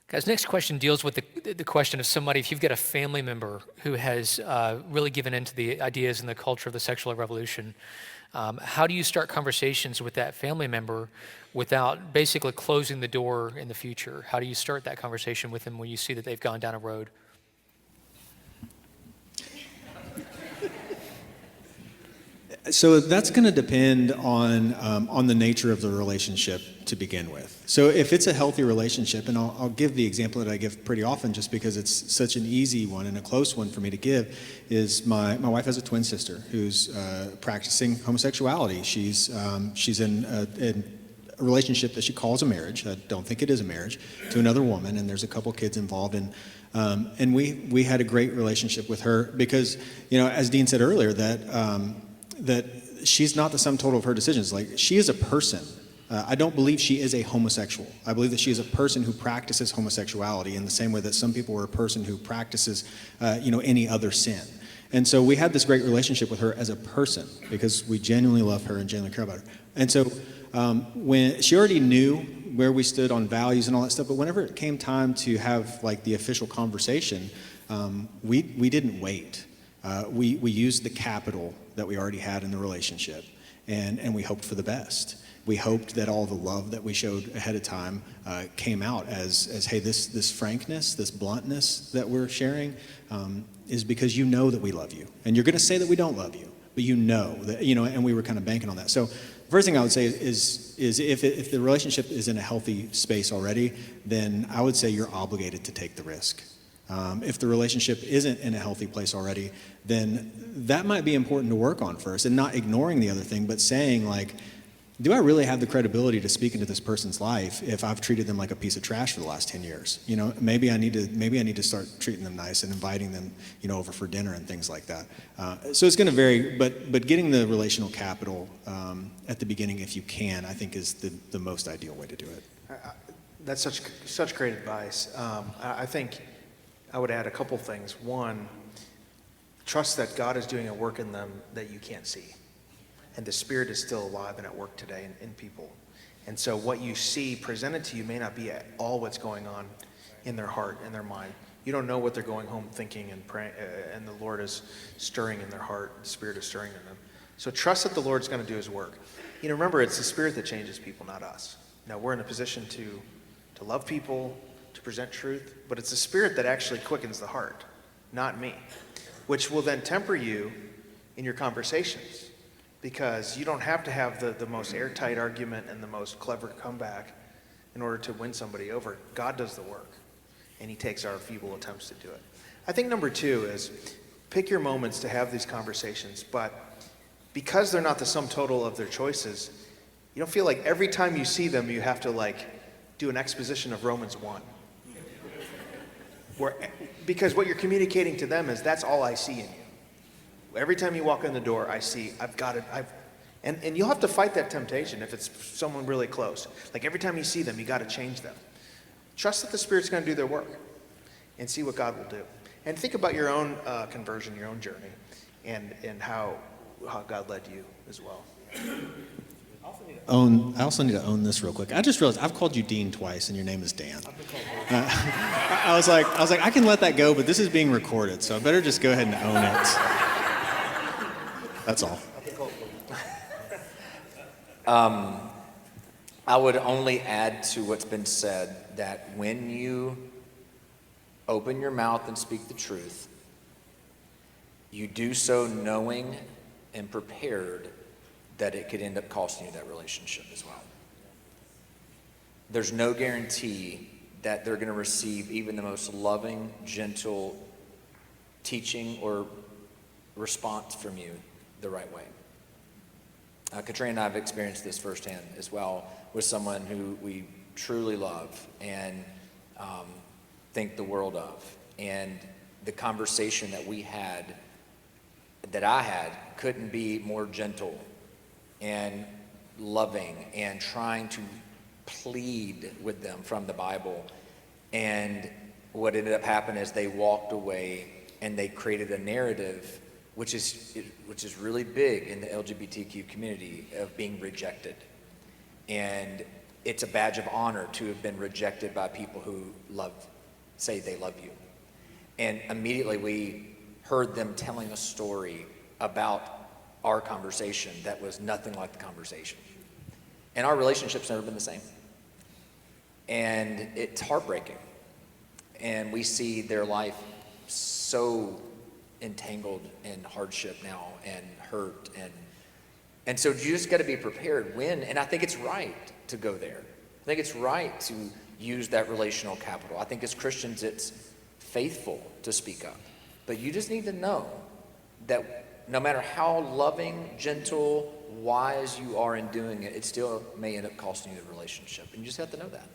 Guys, next question deals with the question of somebody, if you've got a family member who has really given into the ideas and the culture of the sexual revolution, how do you start conversations with that family member without basically closing the door in the future? How do you start that conversation with them when you see that they've gone down a road? So that's going to depend on the nature of the relationship to begin with. So if it's a healthy relationship, and I'll give the example that I give pretty often just because it's such an easy one and a close one for me to give, is my wife has a twin sister who's practicing homosexuality. She's in a relationship that she calls a marriage. I don't think it is a marriage, to another woman, and there's a couple kids involved. And we had a great relationship with her because, as Dean said earlier, that she's not the sum total of her decisions. Like, she is a person. I don't believe she is a homosexual. I believe that she is a person who practices homosexuality in the same way that some people are a person who practices, any other sin. And so we had this great relationship with her as a person because we genuinely love her and genuinely care about her. And so when she already knew where we stood on values and all that stuff, but whenever it came time to have like the official conversation, we didn't wait. We used the capital that we already had in the relationship, and we hoped for the best. We hoped that all the love that we showed ahead of time came out as hey, this frankness, this bluntness that we're sharing is because you know that we love you. And you're going to say that we don't love you, but you know that, and we were kind of banking on that. So first thing I would say is if the relationship is in a healthy space already, then I would say you're obligated to take the risk. If the relationship isn't in a healthy place already, then that might be important to work on first, and not ignoring the other thing, but saying like, do I really have the credibility to speak into this person's life if I've treated them like a piece of trash for the last 10 years? Maybe I need to start treating them nice and inviting them, over for dinner and things like that. So it's going to vary, but getting the relational capital at the beginning, if you can, I think is the most ideal way to do it. That's such great advice. I think I would add a couple things. One, trust that God is doing a work in them that you can't see. And the Spirit is still alive and at work today in people. And so what you see presented to you may not be at all what's going on in their heart, in their mind. You don't know what they're going home thinking and praying, and the Lord is stirring in their heart. The Spirit is stirring in them. So trust that the Lord's going to do his work. Remember, it's the Spirit that changes people, not us. Now, we're in a position to love people, to present truth, but it's the Spirit that actually quickens the heart, not me, which will then temper you in your conversations, because you don't have to have the most airtight argument and the most clever comeback in order to win somebody over. God does the work, and he takes our feeble attempts to do it. I think number two is pick your moments to have these conversations, but because they're not the sum total of their choices, you don't feel like every time you see them you have to do an exposition of Romans 1. Because what you're communicating to them is, that's all I see in you. Every time you walk in the door, I see, I've got it. And you'll have to fight that temptation if it's someone really close. Like every time you see them, you got to change them. Trust that the Spirit's going to do their work and see what God will do. And think about your own conversion, your own journey, and how God led you as well. I also need to own this real quick. I just realized I've called you Dean twice, and your name is Dan. I was like, I can let that go, but this is being recorded, so I better just go ahead and own it. That's all. I would only add to what's been said that when you open your mouth and speak the truth, you do so knowing and prepared that it could end up costing you that relationship as well. There's no guarantee that they're going to receive even the most loving, gentle teaching or response from you the right way. Katrina and I have experienced this firsthand as well with someone who we truly love and think the world of. And the conversation that I had, couldn't be more gentle and loving and trying to plead with them from the Bible. And what ended up happening is they walked away and they created a narrative which is really big in the LGBTQ community of being rejected. And it's a badge of honor to have been rejected by people who say they love you. And immediately we heard them telling a story about our conversation that was nothing like the conversation. And our relationship's never been the same. And it's heartbreaking. And we see their life so entangled in hardship now and hurt. And so you just got to be prepared when, and I think it's right to go there. I think it's right to use that relational capital. I think as Christians it's faithful to speak up. But you just need to know that no matter how loving, gentle, wise you are in doing it, it still may end up costing you the relationship. And you just have to know that.